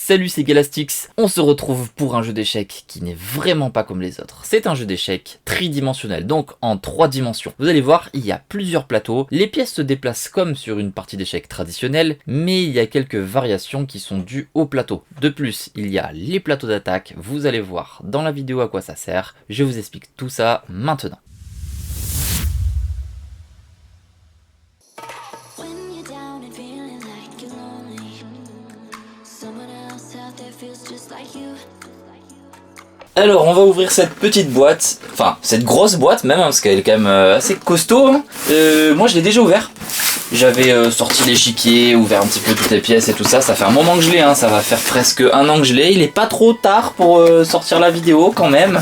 Salut, c'est Galastix. On se retrouve pour un jeu d'échecs qui n'est vraiment pas comme les autres. C'est un jeu d'échecs tridimensionnel, donc en 3 dimensions. Vous allez voir, il y a plusieurs plateaux. Les pièces se déplacent comme sur une partie d'échecs traditionnelle, mais il y a quelques variations qui sont dues au plateau. De plus, il y a les plateaux d'attaque. Vous allez voir dans la vidéo à quoi ça sert. Je vous explique tout ça maintenant. Alors on va ouvrir cette petite boîte, enfin cette grosse boîte même, parce qu'elle est quand même assez costaud. Moi je l'ai déjà ouvert. J'avais sorti l'échiquier, ouvert un petit peu toutes les pièces et tout ça. Ça fait un moment que je l'ai, hein. Ça va faire presque 1 an que je l'ai. Il est pas trop tard pour sortir la vidéo quand même.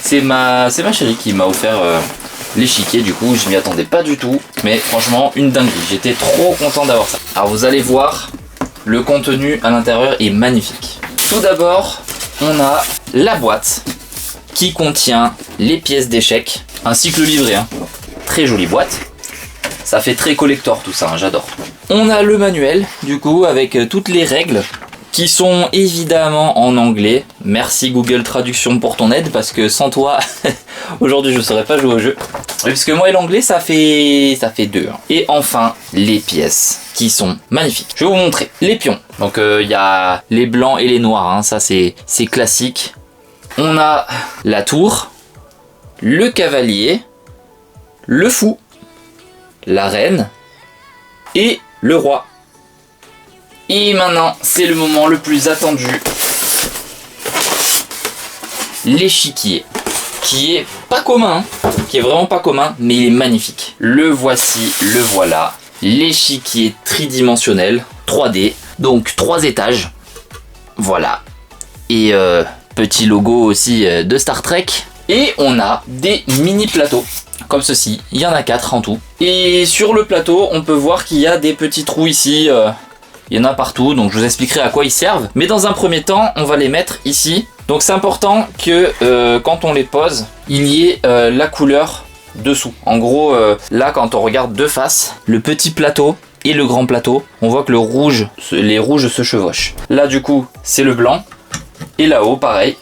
C'est ma chérie qui m'a offert l'échiquier, du coup je m'y attendais pas du tout. Mais franchement une dinguerie, j'étais trop content d'avoir ça. Alors vous allez voir, le contenu à l'intérieur est magnifique. Tout d'abord, on a la boîte qui contient les pièces d'échecs ainsi que le livret. Très jolie boîte. Ça fait très collector tout ça, j'adore. On a le manuel du coup avec toutes les règles qui sont évidemment en anglais. Merci Google Traduction pour ton aide parce que sans toi aujourd'hui je ne saurais pas jouer au jeu. Oui, parce que moi et l'anglais ça fait 2. Et enfin les pièces qui sont magnifiques. Je vais vous montrer les pions. Donc il y a les blancs et les noirs, ça c'est classique. On a la tour, le cavalier, le fou, la reine et le roi. Et maintenant c'est le moment le plus attendu, l'échiquier, qui est pas commun, qui est vraiment pas commun, mais il est magnifique. Le voici, le voilà. L'échiquier tridimensionnel 3D, donc 3 étages, voilà, et petit logo aussi de Star Trek. Et on a des mini plateaux comme ceci, il y en a 4 en tout. Et sur le plateau on peut voir qu'il y a des petits trous ici, il y en a partout, donc je vous expliquerai à quoi ils servent. Mais dans un premier temps on va les mettre ici. Donc c'est important que quand on les pose, il y ait la couleur dessous. En gros, là quand on regarde de face, le petit plateau et le grand plateau, on voit que les rouges se chevauchent. Là du coup, c'est le blanc. Et là-haut, pareil,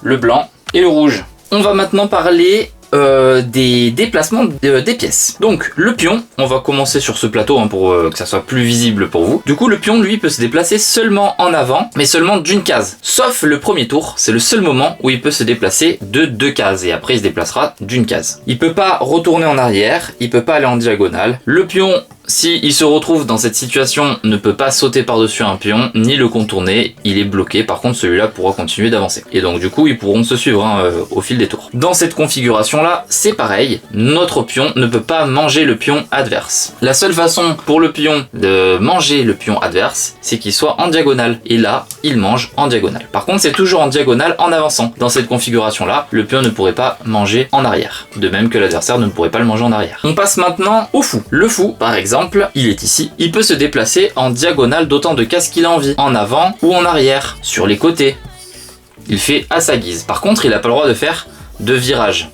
le blanc et le rouge. On va maintenant parler des déplacements des pièces. Donc le pion, on va commencer sur ce plateau pour que ça soit plus visible pour vous. Du coup le pion lui peut se déplacer seulement en avant, mais seulement d'une case. Sauf le premier tour, c'est le seul moment où il peut se déplacer de 2 cases et après il se déplacera d'une case. Il peut pas retourner en arrière, il peut pas aller en diagonale. Le pion, s'il se retrouve dans cette situation, ne peut pas sauter par-dessus un pion, ni le contourner, il est bloqué. Par contre, celui-là pourra continuer d'avancer. Et donc du coup, ils pourront se suivre au fil des tours. Dans cette configuration-là, c'est pareil, notre pion ne peut pas manger le pion adverse. La seule façon pour le pion de manger le pion adverse, c'est qu'il soit en diagonale. Et là, il mange en diagonale. Par contre, c'est toujours en diagonale en avançant. Dans cette configuration-là, le pion ne pourrait pas manger en arrière. De même que l'adversaire ne pourrait pas le manger en arrière. On passe maintenant au fou. Le fou, par exemple, il est ici, il peut se déplacer en diagonale d'autant de cases qu'il a envie, en avant ou en arrière, sur les côtés. Il fait à sa guise. Par contre, il n'a pas le droit de faire de virage.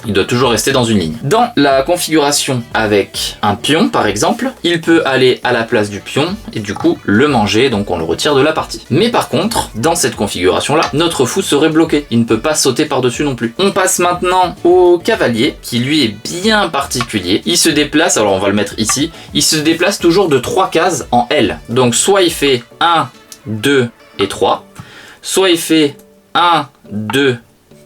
Il doit toujours rester dans une ligne. Dans la configuration avec un pion, par exemple, il peut aller à la place du pion et du coup le manger, donc on le retire de la partie. Mais par contre, dans cette configuration-là, notre fou serait bloqué. Il ne peut pas sauter par-dessus non plus. On passe maintenant au cavalier, qui lui est bien particulier. Il se déplace, alors on va le mettre ici, il se déplace toujours de 3 cases en L. Donc soit il fait 1, 2 et 3, soit il fait 1, 2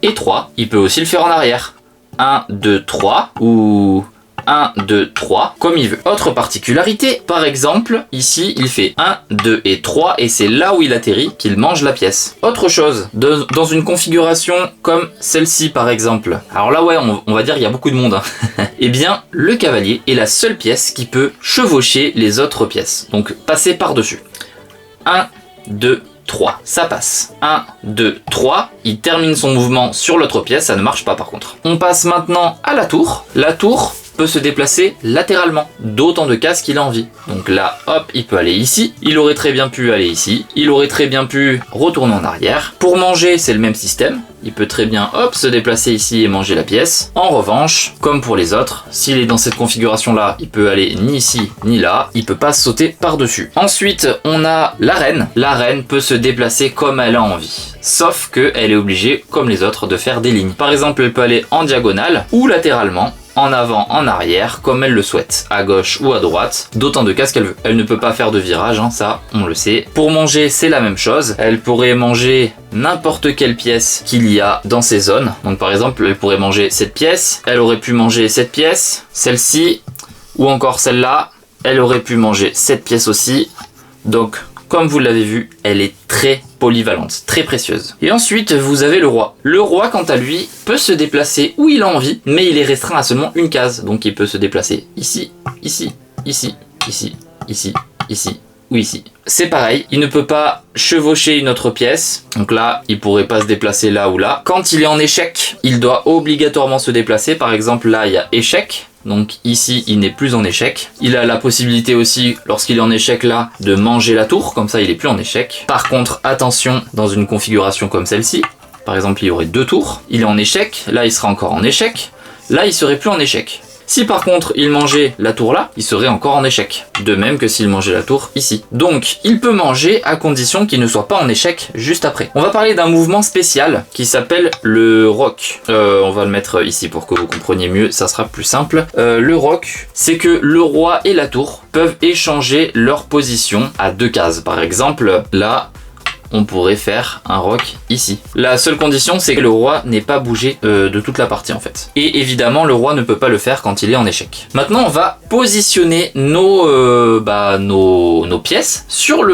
et 3, il peut aussi le faire en arrière. 1, 2, 3 ou 1, 2, 3 comme il veut. Autre particularité, par exemple, ici il fait 1, 2 et 3 et c'est là où il atterrit qu'il mange la pièce. Autre chose, dans une configuration comme celle-ci par exemple, alors là ouais on va dire il y a beaucoup de monde, eh bien le cavalier est la seule pièce qui peut chevaucher les autres pièces, donc passer par-dessus. 1, 2, 3, ça passe. 1, 2, 3, il termine son mouvement sur l'autre pièce, ça ne marche pas par contre. On passe maintenant à la tour. La tour peut se déplacer latéralement, d'autant de cases qu'il a envie. Donc là, hop, il peut aller ici, il aurait très bien pu aller ici, il aurait très bien pu retourner en arrière. Pour manger, c'est le même système. il peut très bien hop se déplacer ici et manger la pièce. En revanche, comme pour les autres, s'il est dans cette configuration là, il peut aller ni ici ni là, il peut pas sauter par-dessus. Ensuite, on a la reine. La reine peut se déplacer comme elle a envie. Sauf qu'elle est obligée, comme les autres, de faire des lignes. Par exemple, elle peut aller en diagonale ou latéralement, en avant, en arrière, comme elle le souhaite, à gauche ou à droite, d'autant de cases qu'elle veut. Elle ne peut pas faire de virage, hein, ça, on le sait. Pour manger, c'est la même chose. Elle pourrait manger n'importe quelle pièce qu'il y a dans ces zones. Donc par exemple, elle pourrait manger cette pièce, elle aurait pu manger cette pièce, celle-ci, ou encore celle-là. Elle aurait pu manger cette pièce aussi. Donc, comme vous l'avez vu, elle est très polyvalente, très précieuse. Et ensuite, vous avez le roi. Le roi, quant à lui, peut se déplacer où il a envie, mais il est restreint à seulement une case. Donc il peut se déplacer ici, ici, ici, ici, ici, ici ou ici. C'est pareil, il ne peut pas chevaucher une autre pièce. Donc là, il pourrait pas se déplacer là ou là. Quand il est en échec, il doit obligatoirement se déplacer. Par exemple, là, il y a échec. Donc ici, il n'est plus en échec. Il a la possibilité aussi, lorsqu'il est en échec là, de manger la tour. Comme ça, il est plus en échec. Par contre, attention, dans une configuration comme celle-ci, par exemple, il y aurait 2 tours. Il est en échec. Là, il sera encore en échec. Là, il serait plus en échec. Si par contre il mangeait la tour là, il serait encore en échec. De même que s'il mangeait la tour ici. Donc il peut manger à condition qu'il ne soit pas en échec juste après. On va parler d'un mouvement spécial qui s'appelle le roc. On va le mettre ici pour que vous compreniez mieux, ça sera plus simple. Le roc, c'est que le roi et la tour peuvent échanger leur position à 2 cases. Par exemple, là, on pourrait faire un roc ici. La seule condition, c'est que le roi n'ait pas bougé de toute la partie en fait. Et évidemment, le roi ne peut pas le faire quand il est en échec. Maintenant, on va positionner nos pièces sur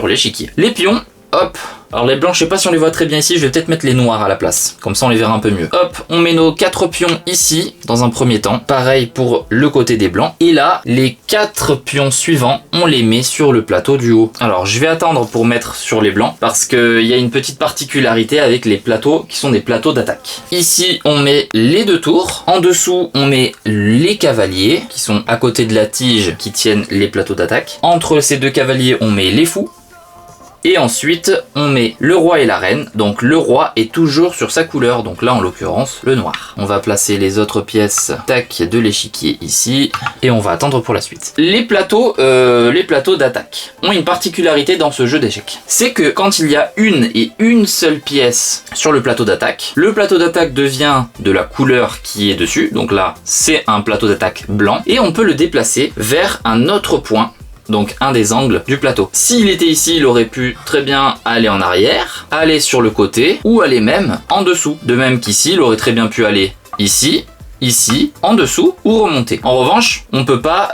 l'échiquier. Les pions, hop. Alors les blancs, je sais pas si on les voit très bien ici, je vais peut-être mettre les noirs à la place. Comme ça, on les verra un peu mieux. Hop, on met nos 4 pions ici, dans un premier temps. Pareil pour le côté des blancs. Et là, les 4 pions suivants, on les met sur le plateau du haut. Alors, je vais attendre pour mettre sur les blancs, parce qu'il y a une petite particularité avec les plateaux, qui sont des plateaux d'attaque. Ici, on met les 2 tours. En dessous, on met les cavaliers, qui sont à côté de la tige, qui tiennent les plateaux d'attaque. Entre ces 2 cavaliers, on met les fous. Et ensuite, on met le roi et la reine. Donc le roi est toujours sur sa couleur. Donc là, en l'occurrence, le noir. On va placer les autres pièces de l'échiquier ici. Et on va attendre pour la suite. Les plateaux d'attaque ont une particularité dans ce jeu d'échecs. C'est que quand il y a une seule pièce sur le plateau d'attaque, le plateau d'attaque devient de la couleur qui est dessus. Donc là, c'est un plateau d'attaque blanc. Et on peut le déplacer vers un autre point. Donc un des angles du plateau. S'il était ici, il aurait pu très bien aller en arrière, aller sur le côté, ou aller même en dessous. De même qu'ici, il aurait très bien pu aller ici, ici, en dessous, ou remonter. En revanche, on peut pas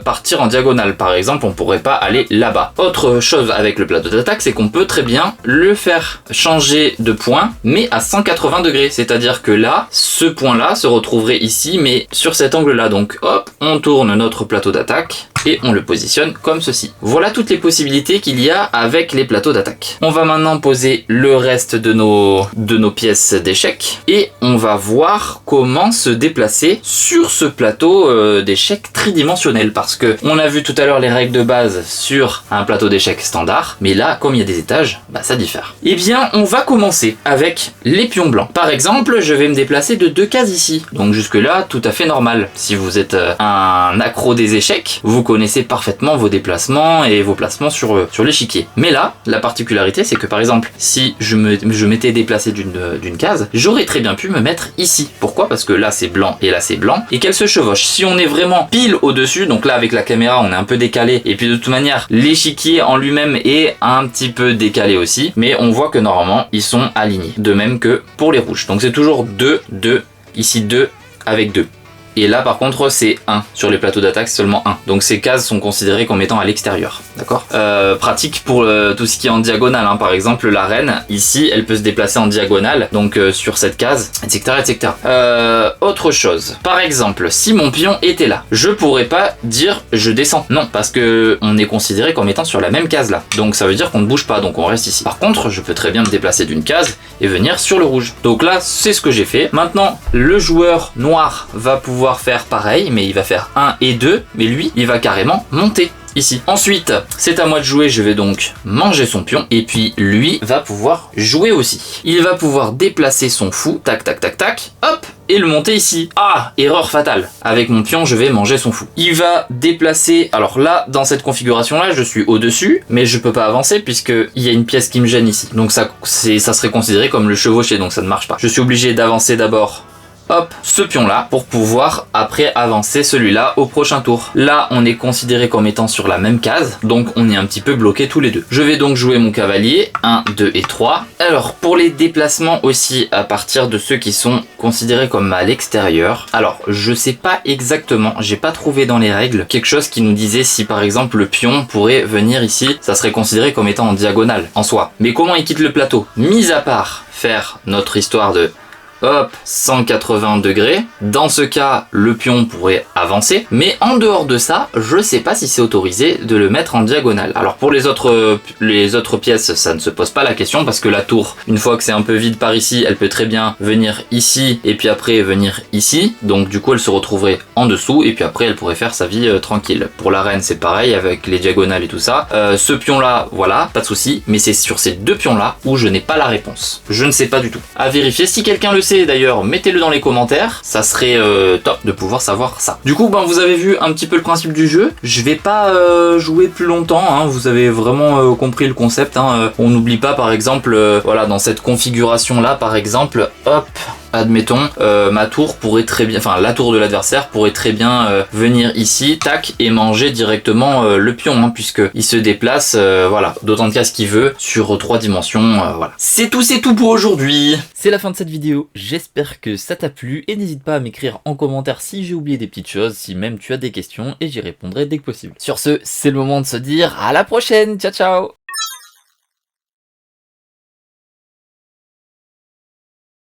partir en diagonale. Par exemple, on pourrait pas aller là-bas. Autre chose avec le plateau d'attaque, c'est qu'on peut très bien le faire changer de point, mais à 180 degrés. C'est-à-dire que là, ce point-là se retrouverait ici, mais sur cet angle-là. Donc hop, on tourne notre plateau d'attaque. Et on le positionne comme ceci. Voilà toutes les possibilités qu'il y a avec les plateaux d'attaque. On va maintenant poser le reste de nos pièces d'échecs et on va voir comment se déplacer sur ce plateau d'échecs tridimensionnel, parce que on a vu tout à l'heure les règles de base sur un plateau d'échecs standard, mais là, comme il y a des étages, ça diffère. Eh bien, on va commencer avec les pions blancs. Par exemple, je vais me déplacer de 2 cases ici. Donc jusque là, tout à fait normal. Si vous êtes un accro des échecs, vous connaissez parfaitement vos déplacements et vos placements sur l'échiquier. Mais là, la particularité, c'est que par exemple, si je m'étais déplacé d'une case, j'aurais très bien pu me mettre ici. Pourquoi ? Parce que là c'est blanc et là c'est blanc, et qu'elles se chevauchent. Si on est vraiment pile au-dessus, donc là avec la caméra on est un peu décalé, et puis de toute manière, l'échiquier en lui-même est un petit peu décalé aussi, mais on voit que normalement ils sont alignés. De même que pour les rouges. Donc c'est toujours 2, 2, ici 2 avec 2. Et là par contre c'est 1, sur les plateaux d'attaque c'est seulement 1. Donc ces cases sont considérées comme étant à l'extérieur. D'accord ? Pratique pour tout ce qui est en diagonale, hein. Par exemple la reine, ici elle peut se déplacer en diagonale, donc sur cette case, etc. etc. Autre chose, par exemple si mon pion était là, je pourrais pas dire je descends. Non, parce que on est considéré comme étant sur la même case là. Donc ça veut dire qu'on ne bouge pas, donc on reste ici. Par contre je peux très bien me déplacer d'une case et venir sur le rouge. Donc là c'est ce que j'ai fait. Maintenant le joueur noir va pouvoir faire pareil, mais il va faire 1 et 2, mais lui il va carrément monter. ici. Ensuite, c'est à moi de jouer, je vais donc manger son pion, et puis lui va pouvoir jouer aussi. Il va pouvoir déplacer son fou, tac tac tac tac, hop, et le monter ici. Ah, erreur fatale. Avec mon pion, je vais manger son fou. Il va déplacer, alors là, dans cette configuration-là, je suis au-dessus, mais je peux pas avancer puisque il y a une pièce qui me gêne ici. Donc ça serait considéré comme le chevauché, donc ça ne marche pas. Je suis obligé d'avancer d'abord, hop, ce pion là pour pouvoir après avancer celui-là au prochain tour. Là on est considéré comme étant sur la même case, donc on est un petit peu bloqué tous les deux. Je vais donc jouer mon cavalier, 1, 2 et 3. Alors pour les déplacements aussi à partir de ceux qui sont considérés comme à l'extérieur, alors je sais pas exactement, j'ai pas trouvé dans les règles quelque chose qui nous disait si par exemple le pion pourrait venir ici, ça serait considéré comme étant en diagonale en soi. Mais comment il quitte le plateau? Mis à part faire notre histoire de hop, 180 degrés. Dans ce cas, le pion pourrait avancer. Mais en dehors de ça, je sais pas si c'est autorisé de le mettre en diagonale. Alors pour les autres pièces, ça ne se pose pas la question parce que la tour, une fois que c'est un peu vide par ici, elle peut très bien venir ici et puis après venir ici. Donc du coup, elle se retrouverait en dessous et puis après, elle pourrait faire sa vie tranquille. Pour la reine, c'est pareil avec les diagonales et tout ça. Ce pion-là, voilà, pas de souci. Mais c'est sur ces deux pions-là où je n'ai pas la réponse. Je ne sais pas du tout. À vérifier. Si quelqu'un le sait, d'ailleurs, mettez-le dans les commentaires, ça serait top de pouvoir savoir ça. Du coup, vous avez vu un petit peu le principe du jeu. Je vais pas jouer plus longtemps, hein. Vous avez vraiment compris le concept, hein. On n'oublie pas, par exemple, voilà, dans cette configuration là, par exemple, hop, admettons, ma tour pourrait très bien, enfin la tour de l'adversaire pourrait très bien venir ici, tac, et manger directement le pion, hein, puisque il se déplace, voilà, d'autant de cases qu'il veut sur 3 dimensions, voilà. C'est tout pour aujourd'hui. C'est la fin de cette vidéo. J'espère que ça t'a plu et n'hésite pas à m'écrire en commentaire si j'ai oublié des petites choses, si même tu as des questions et j'y répondrai dès que possible. Sur ce, c'est le moment de se dire à la prochaine. Ciao ciao.